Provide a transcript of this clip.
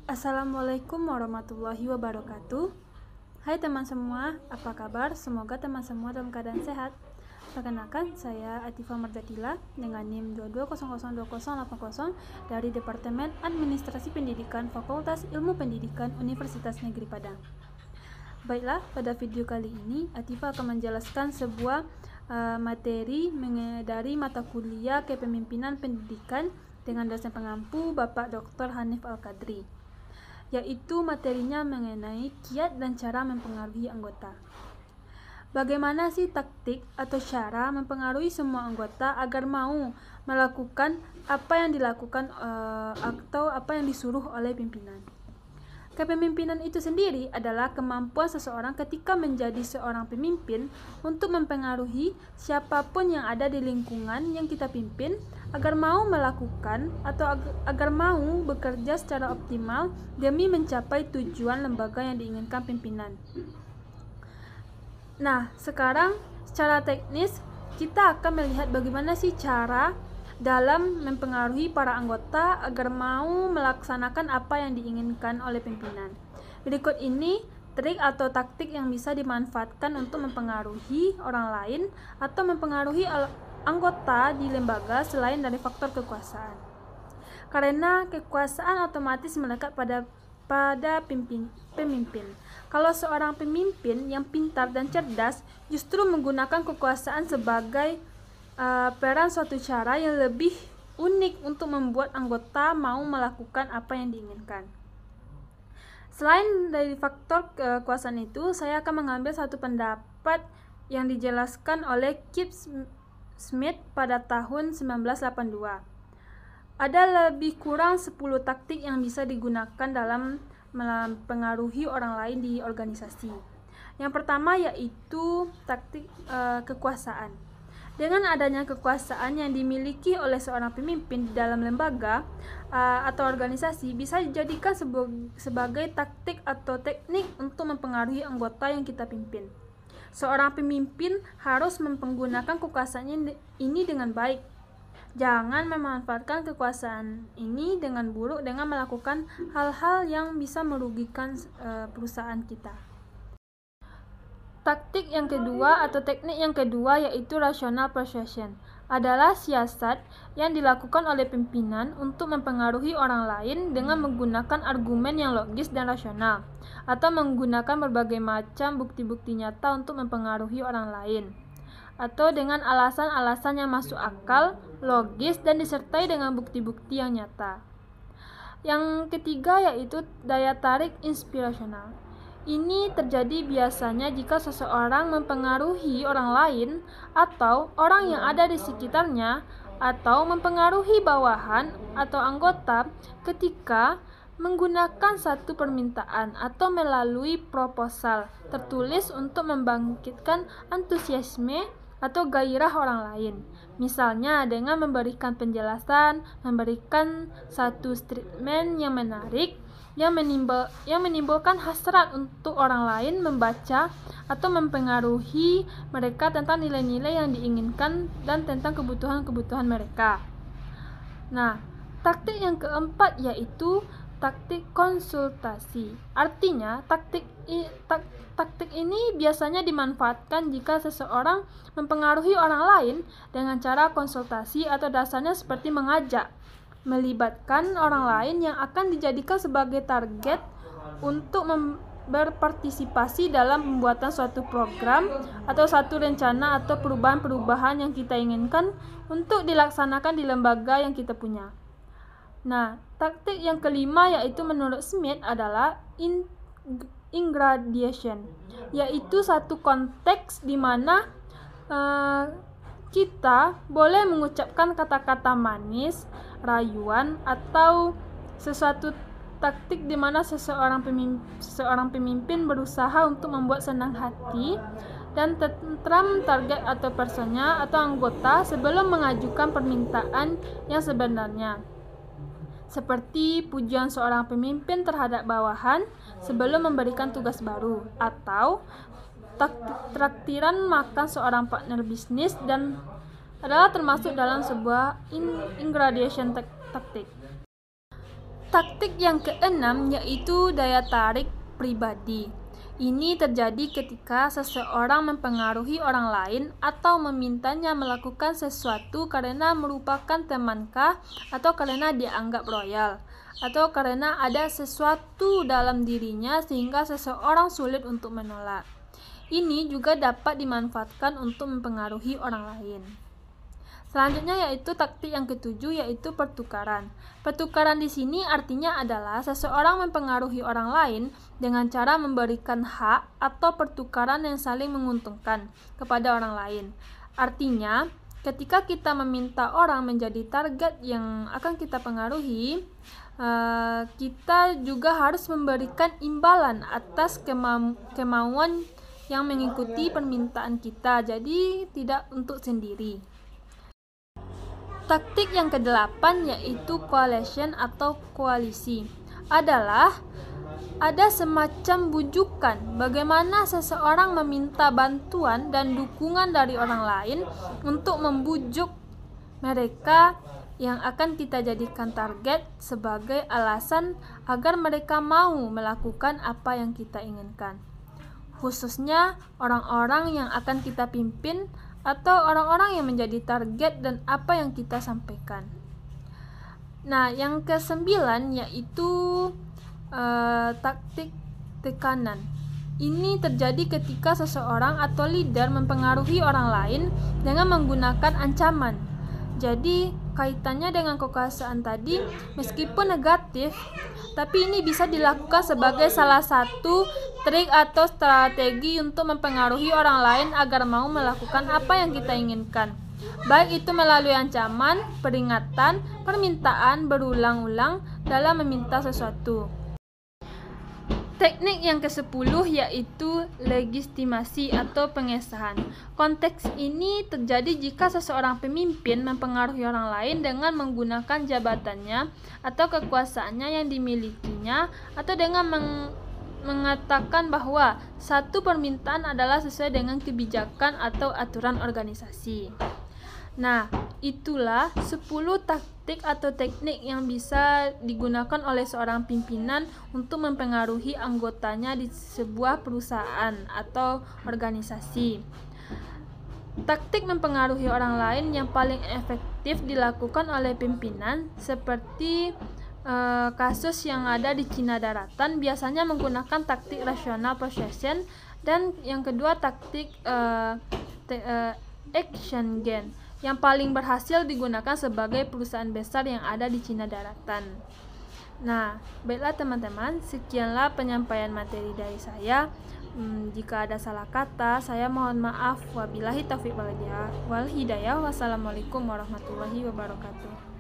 Assalamualaikum warahmatullahi wabarakatuh. Hai teman semua, apa kabar? Semoga teman semua dalam keadaan sehat. Perkenalkan, saya Atifah Mardhatila dengan NIM 22002080 dari Departemen Administrasi Pendidikan Fakultas Ilmu Pendidikan Universitas Negeri Padang. Baiklah, pada video kali ini Atifah akan menjelaskan sebuah materi dari mata kuliah Kepemimpinan Pendidikan dengan dosen pengampu Bapak Dr. Hanif Al-Qadri, yaitu materinya mengenai kiat dan cara mempengaruhi anggota. Bagaimana sih taktik atau cara mempengaruhi semua anggota agar mau melakukan apa yang dilakukan atau apa yang disuruh oleh pimpinan? Kepemimpinan itu sendiri adalah kemampuan seseorang ketika menjadi seorang pemimpin untuk mempengaruhi siapapun yang ada di lingkungan yang kita pimpin agar mau melakukan atau agar mau bekerja secara optimal demi mencapai tujuan lembaga yang diinginkan pimpinan. Nah, sekarang secara teknis kita akan melihat bagaimana sih cara dalam mempengaruhi para anggota agar mau melaksanakan apa yang diinginkan oleh pimpinan. Berikut ini trik atau taktik yang bisa dimanfaatkan untuk mempengaruhi orang lain atau mempengaruhi anggota di lembaga selain dari faktor kekuasaan. Karena kekuasaan otomatis melekat pada pemimpin. Kalau seorang pemimpin yang pintar dan cerdas justru menggunakan kekuasaan sebagai peran suatu cara yang lebih unik untuk membuat anggota mau melakukan apa yang diinginkan. Selain dari faktor kekuasaan itu, saya akan mengambil satu pendapat yang dijelaskan oleh Kip Smith pada tahun 1982. Ada lebih kurang 10 taktik yang bisa digunakan dalam mempengaruhi orang lain di organisasi. Yang pertama yaitu taktik kekuasaan. Dengan adanya kekuasaan yang dimiliki oleh seorang pemimpin di dalam lembaga atau organisasi bisa dijadikan sebagai taktik atau teknik untuk mempengaruhi anggota yang kita pimpin. Seorang pemimpin harus menggunakan kekuasaannya ini dengan baik. Jangan memanfaatkan kekuasaan ini dengan buruk dengan melakukan hal-hal yang bisa merugikan perusahaan kita. Taktik yang kedua atau teknik yang kedua yaitu rational persuasion, adalah siasat yang dilakukan oleh pimpinan untuk mempengaruhi orang lain dengan menggunakan argumen yang logis dan rasional, atau menggunakan berbagai macam bukti-bukti nyata untuk mempengaruhi orang lain, atau dengan alasan-alasan yang masuk akal, logis, dan disertai dengan bukti-bukti yang nyata. Yang ketiga yaitu daya tarik inspirasional. Ini terjadi biasanya jika seseorang mempengaruhi orang lain atau orang yang ada di sekitarnya atau mempengaruhi bawahan atau anggota ketika menggunakan satu permintaan atau melalui proposal tertulis untuk membangkitkan antusiasme atau gairah orang lain. Misalnya dengan memberikan penjelasan, memberikan satu statement yang menarik, yang menimbulkan hasrat untuk orang lain membaca atau mempengaruhi mereka tentang nilai-nilai yang diinginkan dan tentang kebutuhan-kebutuhan mereka. Nah, taktik yang keempat yaitu taktik konsultasi. Artinya, taktik ini biasanya dimanfaatkan jika seseorang mempengaruhi orang lain dengan cara konsultasi atau dasarnya seperti mengajak, melibatkan orang lain yang akan dijadikan sebagai target untuk berpartisipasi dalam pembuatan suatu program atau satu rencana atau perubahan-perubahan yang kita inginkan untuk dilaksanakan di lembaga yang kita punya. Nah, taktik yang kelima yaitu menurut Smith adalah ingradation, yaitu satu konteks di mana kita boleh mengucapkan kata-kata manis, rayuan, atau sesuatu taktik di mana seorang pemimpin berusaha untuk membuat senang hati dan tentram target atau personnya atau anggota sebelum mengajukan permintaan yang sebenarnya. Seperti pujian seorang pemimpin terhadap bawahan sebelum memberikan tugas baru, atau traktiran makan seorang partner bisnis dan adalah termasuk dalam sebuah ingradation taktik. Taktik yang keenam yaitu daya tarik pribadi. Ini terjadi ketika seseorang mempengaruhi orang lain atau memintanya melakukan sesuatu karena merupakan temankah, atau karena dianggap royal, atau karena ada sesuatu dalam dirinya sehingga seseorang sulit untuk menolak. Ini juga dapat dimanfaatkan untuk mempengaruhi orang lain. Selanjutnya yaitu taktik yang ketujuh, yaitu pertukaran. Pertukaran di sini artinya adalah seseorang mempengaruhi orang lain dengan cara memberikan hak atau pertukaran yang saling menguntungkan kepada orang lain. Artinya, ketika kita meminta orang menjadi target yang akan kita pengaruhi, kita juga harus memberikan imbalan atas kemauan yang mengikuti permintaan kita, jadi tidak untuk sendiri. Taktik yang kedelapan yaitu coalition atau koalisi. Adalah ada semacam bujukan bagaimana seseorang meminta bantuan dan dukungan dari orang lain untuk membujuk mereka yang akan kita jadikan target sebagai alasan agar mereka mau melakukan apa yang kita inginkan. Khususnya orang-orang yang akan kita pimpin atau orang-orang yang menjadi target dan apa yang kita sampaikan. Nah, yang kesembilan yaitu taktik tekanan. Ini terjadi ketika seseorang atau leader mempengaruhi orang lain dengan menggunakan ancaman. Jadi, kaitannya dengan kekuasaan tadi, meskipun negatif, tapi ini bisa dilakukan sebagai salah satu trik atau strategi untuk mempengaruhi orang lain agar mau melakukan apa yang kita inginkan. Baik itu melalui ancaman, peringatan, permintaan berulang-ulang dalam meminta sesuatu. Teknik yang ke-10 yaitu legitimasi atau pengesahan. Konteks ini terjadi jika seseorang pemimpin mempengaruhi orang lain dengan menggunakan jabatannya atau kekuasaannya yang dimilikinya, atau dengan mengatakan bahwa satu permintaan adalah sesuai dengan kebijakan atau aturan organisasi. Nah, itulah 10 taktik atau teknik yang bisa digunakan oleh seorang pimpinan untuk mempengaruhi anggotanya di sebuah perusahaan atau organisasi. Taktik mempengaruhi orang lain yang paling efektif dilakukan oleh pimpinan seperti kasus yang ada di Cina Daratan biasanya menggunakan taktik rational persuasion, dan yang kedua taktik action gain yang paling berhasil digunakan sebagai perusahaan besar yang ada di Cina Daratan. Nah, baiklah teman-teman, sekianlah penyampaian materi dari saya. Jika ada salah kata, saya mohon maaf. Wabillahi taufiq wal hidayah. Wassalamualaikum warahmatullahi wabarakatuh.